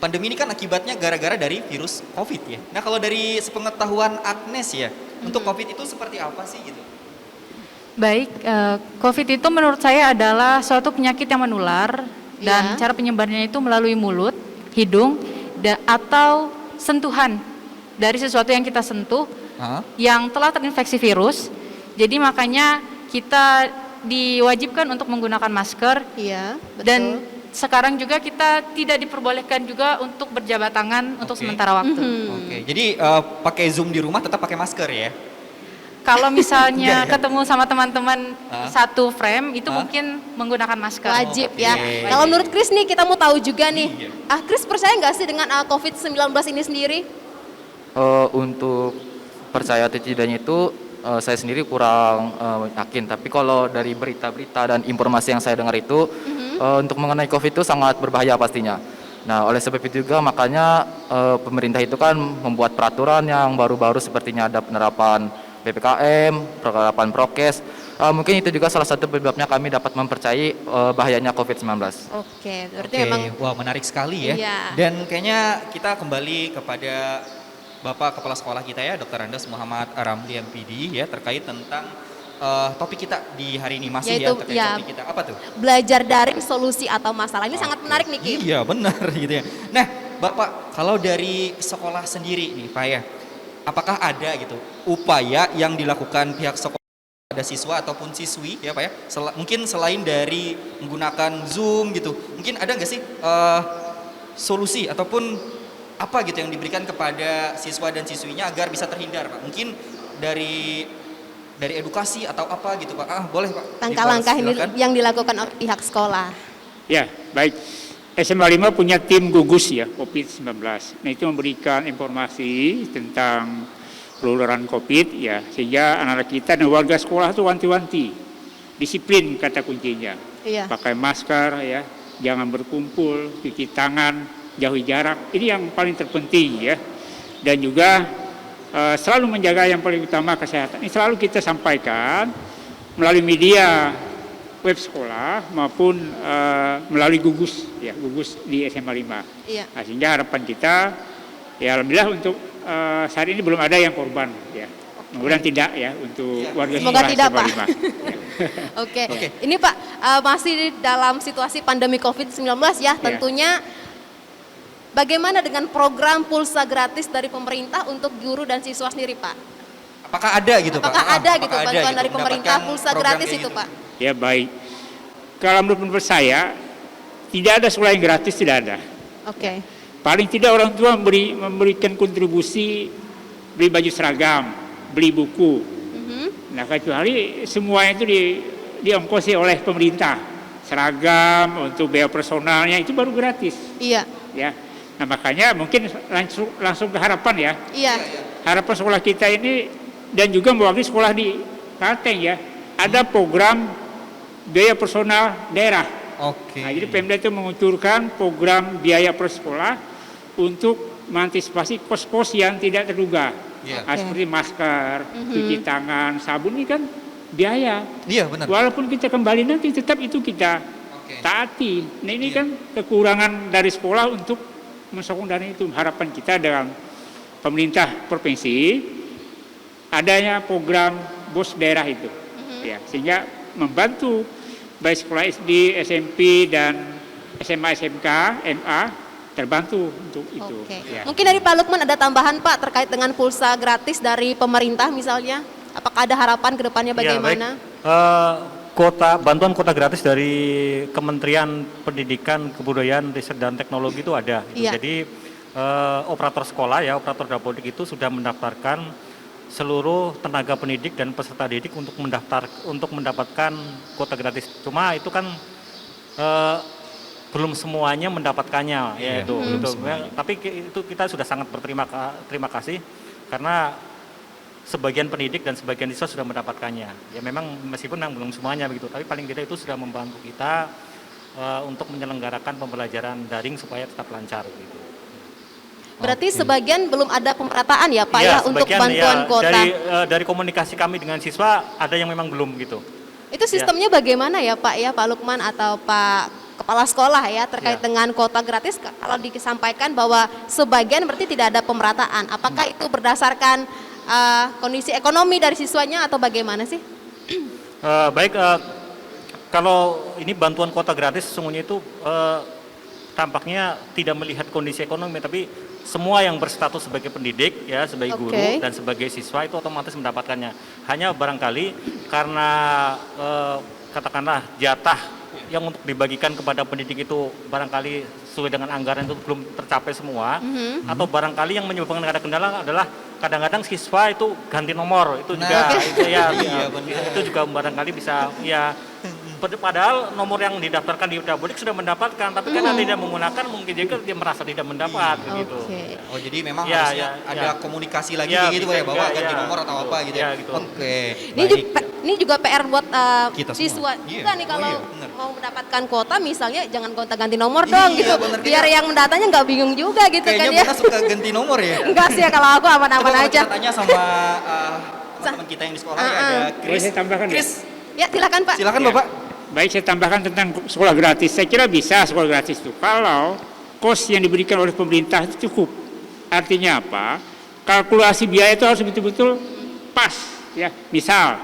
pandemi ini kan akibatnya gara-gara dari virus COVID ya. Nah kalau dari sepengetahuan Agnes ya, untuk COVID itu seperti apa sih gitu? Baik, COVID itu menurut saya adalah suatu penyakit yang menular dan Iya. cara penyebarnya itu melalui mulut, hidung, atau sentuhan dari sesuatu yang kita sentuh Hah? yang telah terinfeksi virus. Jadi makanya kita diwajibkan untuk menggunakan masker Iya, betul. dan sekarang juga kita tidak diperbolehkan juga untuk berjabat tangan untuk Oke. sementara waktu. Oke, jadi pakai Zoom di rumah tetap pakai masker ya? Kalau misalnya Iya, iya. ketemu sama teman-teman Hah? satu frame itu Hah? mungkin menggunakan masker. Wajib ya. Oke. Kalau menurut Chris nih kita mau tahu juga nih. Iya. Chris percaya nggak sih dengan COVID-19 ini sendiri? Untuk percaya atau tidaknya itu saya sendiri kurang yakin. Tapi kalau dari berita-berita dan informasi yang saya dengar itu untuk mengenai COVID itu sangat berbahaya pastinya. Nah, oleh sebab itu juga makanya pemerintah itu kan membuat peraturan yang baru-baru sepertinya ada penerapan PPKM, penerapan prokes. Mungkin itu juga salah satu penyebabnya kami dapat mempercayai bahayanya COVID-19. Oke, berarti Oke, memang wah menarik sekali ya. Iya. Dan kayaknya kita kembali kepada Bapak Kepala Sekolah kita ya, Dr. Andes Muhammad Ramli MPD ya, terkait tentang topik kita di hari ini masih Yaitu, ya, terkait ya, topik kita. Apa tuh? belajar daring solusi atau masalah. Ini sangat menarik nih Kim. Iya benar gitu ya. Nah Bapak, kalau dari sekolah sendiri nih Pak ya, apakah ada gitu upaya yang dilakukan pihak sekolah ada siswa ataupun siswi ya Pak ya, mungkin selain dari menggunakan Zoom gitu, mungkin ada nggak sih solusi ataupun apa gitu yang diberikan kepada siswa dan siswinya agar bisa terhindar Pak? Mungkin dari edukasi atau apa gitu Pak? Boleh Pak. Langkah-langkah yang dilakukan oleh pihak sekolah. Ya, baik. SMA 5 punya tim gugus ya COVID-19. Nah itu memberikan informasi tentang penularan COVID ya, sehingga anak-anak kita dan warga sekolah itu wanti-wanti. Disiplin kata kuncinya. Iya. Pakai masker ya, jangan berkumpul, cuci tangan, jauhi jarak. Ini yang paling terpenting ya. Dan juga selalu menjaga yang paling utama kesehatan. Ini selalu kita sampaikan melalui media web sekolah maupun melalui gugus ya, gugus di SMA 5. Iya. Nah, sehingga harapan kita ya alhamdulillah untuk saat ini belum ada yang korban ya. Mudah-mudahan tidak ya untuk warga Semoga sekolah tidak, SMA Pak. 5. Oke. Ini Pak masih dalam situasi pandemi COVID-19 ya, tentunya bagaimana dengan program pulsa gratis dari pemerintah untuk guru dan siswa sendiri Pak? Apakah ada gitu Pak? Apakah ada gitu Apakah bantuan gitu, dari pemerintah mendapatkan pulsa program gratis kayak itu gitu? Pak? Ya baik. Kalau menurut saya tidak ada sekolah yang gratis, tidak ada. Oke. Paling tidak orang tua memberikan kontribusi beli baju seragam, beli buku. Nah kecuali semuanya itu diongkosi oleh pemerintah. Seragam untuk biaya personalnya itu baru gratis. Iya. Ya. Nah makanya mungkin langsung ke harapan ya. Iya. Harapan sekolah kita ini dan juga mewakili sekolah di Kalteng ya. Ada program biaya personal daerah. Oke. Nah, jadi Pemda itu mengucurkan program biaya per sekolah untuk mengantisipasi kos-kos yang tidak terduga. Iya. Nah, seperti masker, cuci tangan, sabun ini kan biaya. Iya benar. Walaupun kita kembali nanti tetap itu kita taati. Nah ini kan kekurangan dari sekolah untuk mensokong dana itu. Harapan kita dalam pemerintah provinsi adanya program BOS daerah itu. Ya, sehingga membantu baik sekolah SD, SMP dan SMA, SMK, MA terbantu untuk itu. Oke. Ya. Mungkin dari Pak Lukman ada tambahan Pak terkait dengan pulsa gratis dari pemerintah misalnya? Apakah ada harapan ke depannya bagaimana? Bantuan kuota gratis dari Kementerian Pendidikan, Kebudayaan, Riset dan Teknologi itu ada. Gitu. Iya. Jadi operator sekolah ya, operator dapodik itu sudah mendaftarkan seluruh tenaga pendidik dan peserta didik untuk mendapatkan kuota gratis. Cuma itu kan belum semuanya mendapatkannya ya itu. Tapi itu kita sudah sangat terima kasih karena sebagian pendidik dan sebagian siswa sudah mendapatkannya. Ya memang meskipun belum semuanya begitu, tapi paling tidak itu sudah membantu kita untuk menyelenggarakan pembelajaran daring supaya tetap lancar gitu. Berarti sebagian belum ada pemerataan ya Pak ya untuk bantuan kuota. Dari komunikasi kami dengan siswa ada yang memang belum gitu. Itu sistemnya bagaimana ya Pak ya, Pak Lukman atau Pak Kepala Sekolah ya terkait dengan kuota gratis? Kalau disampaikan bahwa sebagian berarti tidak ada pemerataan. Apakah itu berdasarkan kondisi ekonomi dari siswanya atau bagaimana sih? Kalau ini bantuan kuota gratis sesungguhnya itu tampaknya tidak melihat kondisi ekonomi, tapi semua yang berstatus sebagai pendidik ya, sebagai guru dan sebagai siswa itu otomatis mendapatkannya. Hanya barangkali karena katakanlah jatah yang untuk dibagikan kepada pendidik itu barangkali sesuai dengan anggaran itu belum tercapai semua, atau barangkali yang menyebabkan ada kendala adalah kadang-kadang siswa itu ganti nomor, itu juga itu juga barangkali bisa ya. Padahal nomor yang didaftarkan di dapodik sudah mendapatkan, tapi karena tidak menggunakan mungkin juga dia merasa tidak mendapat gitu. Oh jadi memang harusnya ada komunikasi lagi gitu ya bahwa ganti nomor atau apa gitu ya. Gitu. Oke. Ini juga PR buat kita siswa juga nih kalau bener. mau mendapatkan kuota misalnya jangan kuota ganti nomor dong gitu. Bener, biar yang mendatanya nggak bingung juga gitu kan ya. Kayaknya suka ganti nomor ya. Enggak sih ya, kalau aku aman-aman aja. Kita tanya sama teman kita yang di sekolah ya, ada Chris. Saya tambahkan Chris. Ya silakan Pak. Silakan Bapak. Baik, saya tambahkan tentang sekolah gratis. Saya kira bisa sekolah gratis itu kalau kos yang diberikan oleh pemerintah itu cukup. Artinya apa? Kalkulasi biaya itu harus betul-betul pas. Ya, misal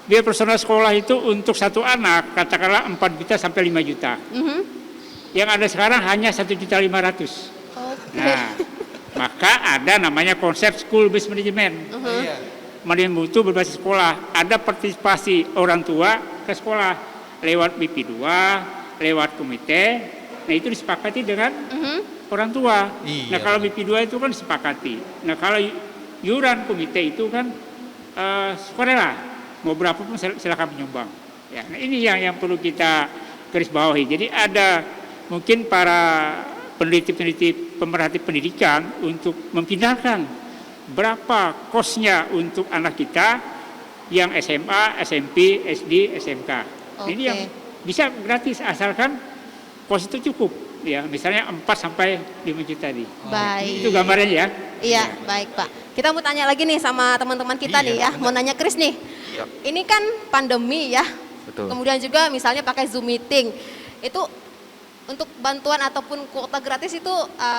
biaya personal sekolah itu untuk satu anak katakanlah 4 juta sampai 5 juta. Yang ada sekarang hanya 1,5 juta. Nah, maka ada namanya konsep school based management. mutu berbasis sekolah. Ada partisipasi orang tua ke sekolah lewat BP2, lewat komite. Nah itu disepakati dengan orang tua. Nah kalau BP2 itu kan disepakati. Nah kalau iuran komite itu kan sukarela, mau berapa pun silakan menyumbang. Ya, nah ini yang perlu kita garis bawahi. Jadi ada mungkin para peneliti pemerhati pendidikan untuk memindahkan berapa kosnya untuk anak kita yang SMA, SMP, SD, SMK. Ini yang bisa gratis asalkan kos itu cukup. Ya, misalnya 4 sampai 5 juta tadi. Baik. Itu gambarnya ya. Iya, baik Pak. Kita mau tanya lagi nih sama teman-teman kita nih ya. Mau nanya Kris nih. Ini kan pandemi ya. Betul. Kemudian juga misalnya pakai Zoom meeting. Itu untuk bantuan ataupun kuota gratis itu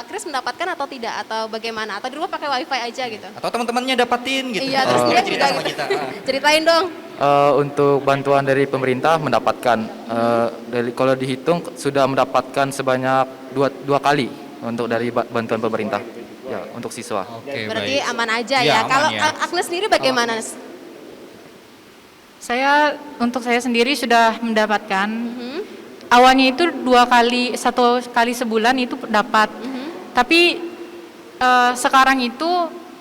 Kris mendapatkan atau tidak? Atau bagaimana? Atau di rumah pakai wifi aja gitu? Atau teman-temannya dapatin gitu. Iya, terus dia cerita sama gitu. kita. Ceritain dong. Untuk bantuan dari pemerintah mendapatkan, kalau dihitung sudah mendapatkan sebanyak dua kali untuk dari bantuan pemerintah ya untuk siswa. Berarti aman aja Iya, ya. aman Kalau ya. Agnes sendiri bagaimana? Untuk saya sendiri sudah mendapatkan. Awalnya itu 2 kali, 1 kali sebulan itu dapat. Tapi sekarang itu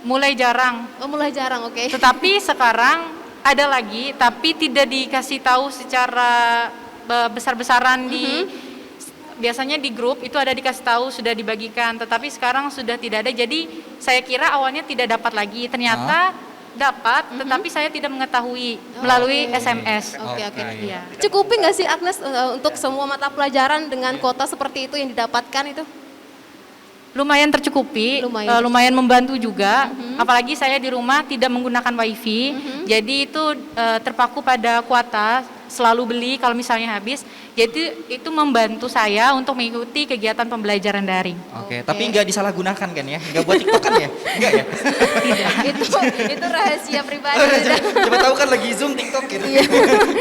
mulai jarang. Oh, mulai jarang, oke. Tetapi sekarang ada lagi, tapi tidak dikasih tahu secara besar-besaran di. Biasanya di grup itu ada dikasih tahu sudah dibagikan, tetapi sekarang sudah tidak ada. Jadi saya kira awalnya tidak dapat lagi, ternyata dapat, tetapi saya tidak mengetahui melalui SMS. Oke. Iya. Cukupi nggak sih Agnes untuk semua mata pelajaran dengan kuota seperti itu yang didapatkan itu? Lumayan tercukupi, lumayan membantu juga. Apalagi saya di rumah tidak menggunakan wifi, jadi itu terpaku pada kuota, selalu beli kalau misalnya habis. Jadi itu membantu saya untuk mengikuti kegiatan pembelajaran daring. Oke, tapi nggak disalahgunakan kan ya? Nggak buat TikTok kan ya? Nggak ya? itu rahasia pribadi. Coba tahu kan lagi Zoom TikTok gitu.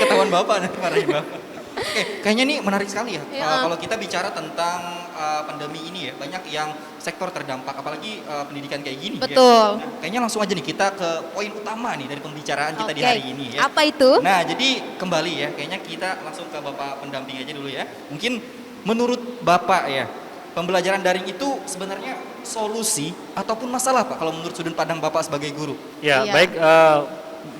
Ketahuan Bapak nanti marahin Bapak. Oke, kayaknya ini menarik sekali ya. Kalau kita bicara tentang pandemi ini ya, banyak yang sektor terdampak, apalagi pendidikan kayak gini. Betul. Ya. Nah, kayaknya langsung aja nih kita ke poin utama nih dari pembicaraan kita di hari ini ya. Apa itu? Nah, jadi kembali ya, kayaknya kita langsung ke Bapak pendamping aja dulu ya. Mungkin menurut Bapak ya, pembelajaran daring itu sebenarnya solusi ataupun masalah Pak kalau menurut sudut pandang Bapak sebagai guru? Ya, baik,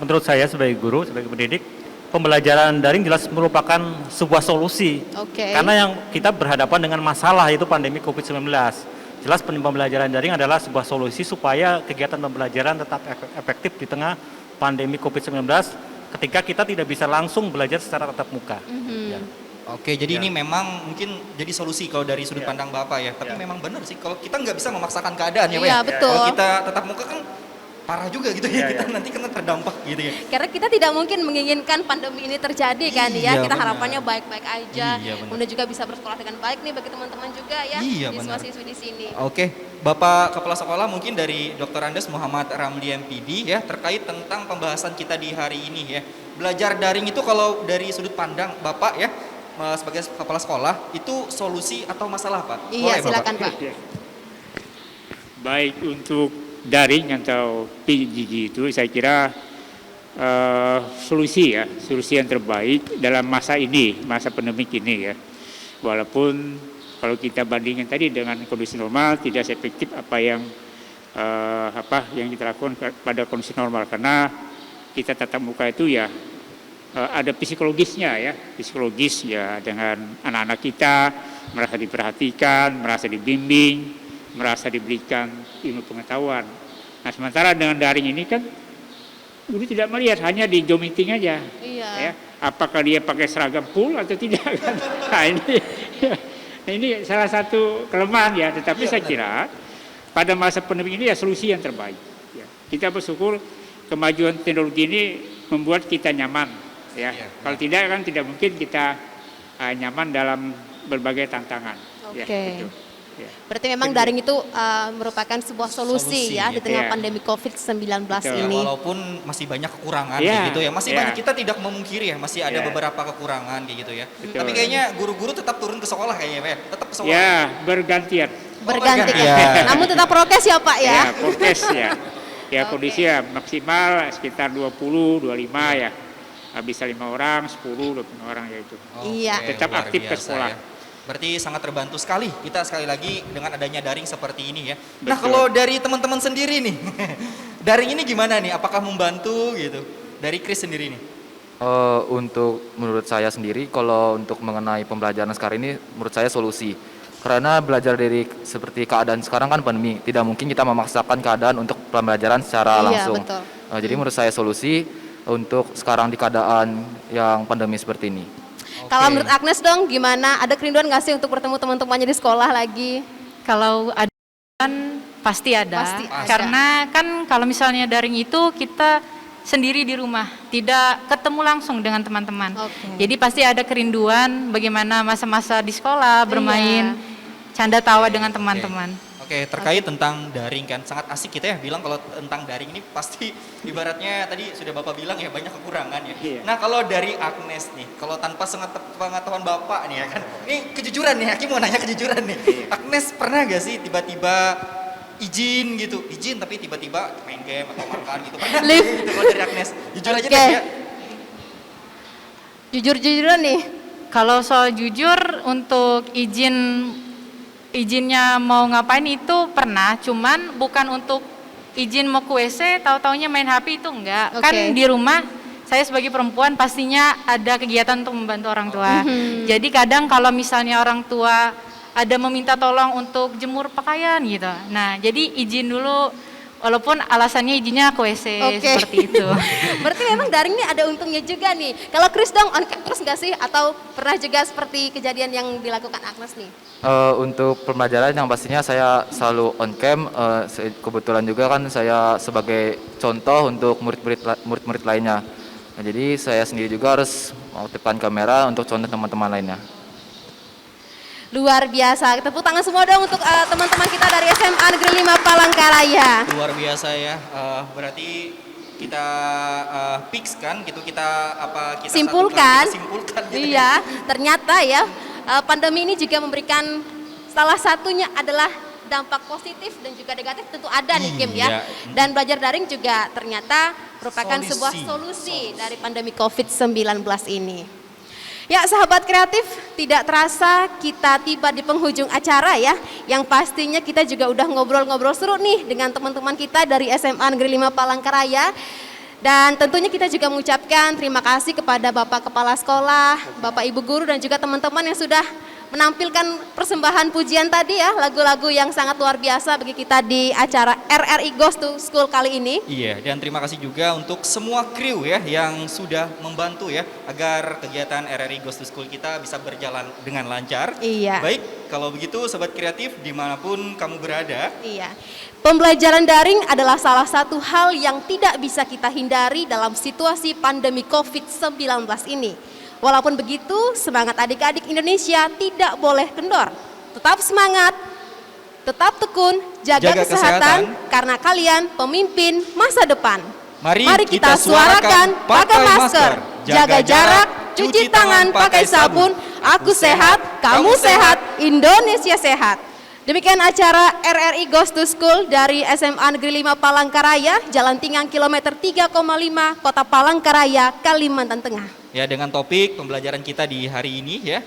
menurut saya sebagai guru, sebagai pendidik, pembelajaran daring jelas merupakan sebuah solusi. Karena yang kita berhadapan dengan masalah itu pandemi COVID-19. Jelas pembelajaran daring adalah sebuah solusi supaya kegiatan pembelajaran tetap efektif di tengah pandemi COVID-19 ketika kita tidak bisa langsung belajar secara tatap muka. Ya. Oke, jadi ini memang mungkin jadi solusi kalau dari sudut pandang Bapak ya. Tapi memang benar sih, kalau kita nggak bisa memaksakan keadaan ya Pak. Iya, betul. Kalau kita tatap muka kan parah juga gitu ya, kita nanti kena terdampak gitu ya. Karena kita tidak mungkin menginginkan pandemi ini terjadi kan ya. Kita benar. harapannya baik-baik aja. Iya, benar. Kemudian juga bisa bersekolah dengan baik nih bagi teman-teman juga ya. Iya, benar. Siswa-siswi di sini. Oke, Bapak Kepala Sekolah mungkin dari Dr. Andes Muhammad Ramli MPD ya, terkait tentang pembahasan kita di hari ini ya. Belajar daring itu kalau dari sudut pandang Bapak ya, sebagai kepala sekolah, itu solusi atau masalah Pak? Iya, Boleh, silakan Pak. Baik untuk daring atau PJJ itu saya kira solusi yang terbaik dalam masa ini, masa pandemik ini ya. Walaupun kalau kita bandingkan tadi dengan kondisi normal tidak seefektif apa yang kita lakukan pada kondisi normal, karena kita tatap muka itu ya ada psikologisnya ya, dengan anak-anak kita merasa diperhatikan, merasa dibimbing, merasa diberikan ilmu pengetahuan. Nah, sementara dengan daring ini kan guru tidak melihat, hanya di Zoom meeting aja. Iya. Ya, apakah dia pakai seragam full atau tidak kan? Nah, ini salah satu kelemahan ya. Tetapi saya kira pada masa pandemi ini ya solusi yang terbaik. Ya. Kita bersyukur kemajuan teknologi ini membuat kita nyaman. Ya. Kalau tidak kan tidak mungkin kita nyaman dalam berbagai tantangan. Oke. Ya, gitu. Ya. Berarti memang daring itu merupakan sebuah solusi ya di tengah pandemi COVID-19 ini. Walaupun masih banyak kekurangan Ya, gitu ya. Masih ya. banyak, kita tidak memungkiri ya, masih ada beberapa kekurangan kayak gitu ya. Betul. Tapi kayaknya guru-guru tetap turun ke sekolah kayaknya Pak ya. Tetap ke sekolah. Ya, bergantian. Berganti. Namun tetap prokes ya Pak ya. Ya, prokes ya. Ya kondisi ya maksimal sekitar 20, 25 ya. Bisa 5 orang, 10, 25 orang ya itu. Iya. Tetap luar aktif ke biasa sekolah. ya. Berarti sangat terbantu sekali kita sekali lagi dengan adanya daring seperti ini ya. Nah Betul. kalau dari teman-teman sendiri nih, daring ini gimana nih? Apakah membantu gitu? Dari Chris sendiri nih? Untuk menurut saya sendiri, kalau untuk mengenai pembelajaran sekarang ini, menurut saya solusi. Karena belajar dari seperti keadaan sekarang kan pandemi, tidak mungkin kita memaksakan keadaan untuk pembelajaran secara langsung. Betul. Jadi menurut saya solusi untuk sekarang di keadaan yang pandemi seperti ini. Kalau menurut Agnes dong, gimana? Ada kerinduan nggak sih untuk bertemu teman-temannya di sekolah lagi? Kalau ada kan pasti ada. Pasti ada. Karena kan kalau misalnya daring itu kita sendiri di rumah, tidak ketemu langsung dengan teman-teman. Oke. Jadi pasti ada kerinduan bagaimana masa-masa di sekolah, bermain, canda tawa dengan teman-teman. Oke, terkait tentang daring kan sangat asik kita ya bilang kalau tentang daring ini pasti ibaratnya tadi sudah Bapak bilang ya banyak kekurangan ya. Iya. Nah kalau dari Agnes nih, kalau tanpa pengetahuan Bapak nih ya kan, ini kejujuran nih, Hakim mau nanya kejujuran nih. Agnes pernah gak sih tiba-tiba izin gitu, izin tapi tiba-tiba main game atau makan gitu, pernah Live. gitu kalau dari Agnes? Jujur aja Oke. deh ya. Jujur-jujuran nih. Kalau soal jujur untuk izinnya mau ngapain itu pernah, cuman bukan untuk izin mau ke WC, tahu-taunya main HP itu enggak. Oke. Kan di rumah saya sebagai perempuan pastinya ada kegiatan untuk membantu orang tua. Jadi kadang kalau misalnya orang tua ada meminta tolong untuk jemur pakaian gitu. Nah, jadi izin dulu walaupun alasannya izinnya ke WC seperti itu. Berarti memang daring ini ada untungnya juga nih. Kalau Chris dong on campus nggak sih? Atau pernah juga seperti kejadian yang dilakukan Agnes nih? Untuk pembelajaran yang pastinya saya selalu on cam. Kebetulan juga kan saya sebagai contoh untuk murid-murid lainnya. Nah, jadi saya sendiri juga harus mengaktifkan kamera untuk contoh teman-teman lainnya. Luar biasa. Tepuk tangan semua dong untuk teman-teman kita dari SMA Negeri 5 Palangkaraya. Luar biasa ya, berarti kita fix kan gitu, kita Simpulkan. simpulkan gitu Iya, ternyata ya pandemi ini juga memberikan salah satunya adalah dampak positif dan juga negatif tentu ada nih Kim ya. Iya. Dan belajar daring juga ternyata merupakan Solusi. sebuah solusi dari pandemi COVID-19 ini. Ya sahabat kreatif, tidak terasa kita tiba di penghujung acara ya. Yang pastinya kita juga udah ngobrol-ngobrol seru nih dengan teman-teman kita dari SMA Negeri 5 Palangkaraya. Dan tentunya kita juga mengucapkan terima kasih kepada Bapak Kepala Sekolah, Bapak Ibu Guru dan juga teman-teman yang sudah menampilkan persembahan pujian tadi ya, lagu-lagu yang sangat luar biasa bagi kita di acara RRI Goes to School kali ini. Iya, dan terima kasih juga untuk semua kru ya yang sudah membantu ya agar kegiatan RRI Goes to School kita bisa berjalan dengan lancar. Iya. Baik, kalau begitu sobat kreatif dimanapun kamu berada. Iya. Pembelajaran daring adalah salah satu hal yang tidak bisa kita hindari dalam situasi pandemi COVID-19 ini. Walaupun begitu, semangat adik-adik Indonesia tidak boleh kendor. Tetap semangat, tetap tekun, jaga kesehatan, karena kalian pemimpin masa depan. Mari kita suarakan pakai masker, jaga jarak, cuci tangan pakai sabun. Aku sehat, kamu sehat, Indonesia sehat. Demikian acara RRI Goes to School dari SMA Negeri 5 Palangkaraya, Jalan Tingang kilometer 3,5, Kota Palangkaraya, Kalimantan Tengah. Ya, dengan topik pembelajaran kita di hari ini ya,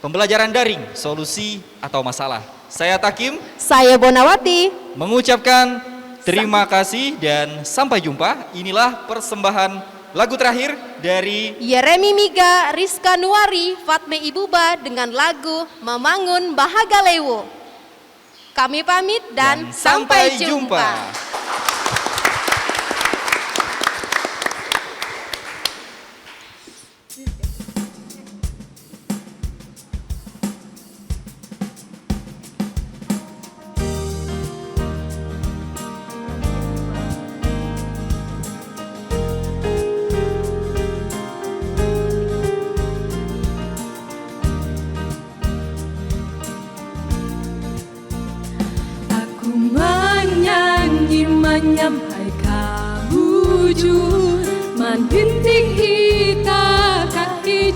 pembelajaran daring, solusi atau masalah. Saya Takim, saya Bonawati, mengucapkan terima kasih dan sampai jumpa. Inilah persembahan lagu terakhir dari Yeremi Miga, Rizka Nuari, Fatme Ibuba dengan lagu Memangun Bahaga Lewo. Kami pamit dan sampai jumpa. Aku menyanyi menyampai kabujur, mandinting hita kaki